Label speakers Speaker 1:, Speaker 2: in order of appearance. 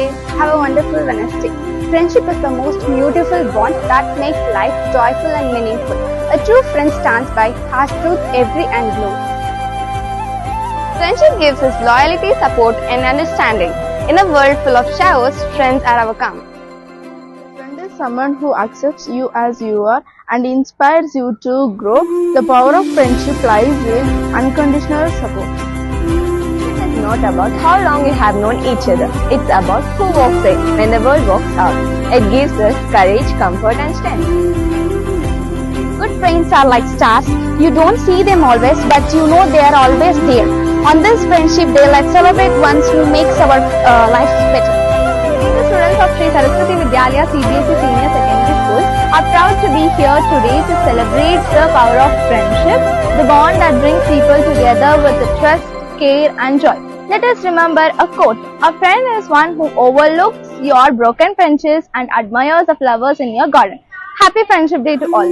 Speaker 1: day. Have a wonderful Wednesday. Friendship is the most beautiful bond that makes life joyful and meaningful. A true friend stands by, has truth every and blue. Friendship gives us loyalty, support and understanding. In a world full of chaos, friends are our calm.
Speaker 2: A friend is someone who accepts you as you are and inspires you to grow. The power of friendship lies in unconditional support.
Speaker 1: It is not about how long you have known each other. It's about who walks in when the world walks out. It gives us courage, comfort and strength. Good friends are like stars. You don't see them always, but you know they are always there. On this friendship day, let's celebrate ones who makes our lives better. The students of SSV CBSE Senior Secondary School are proud to be here today to celebrate the power of friendship, the bond that brings people together with the trust, care and joy. Let us remember a quote: a friend is one who overlooks your broken friendships and admires the flowers in your garden. Happy Friendship Day to all.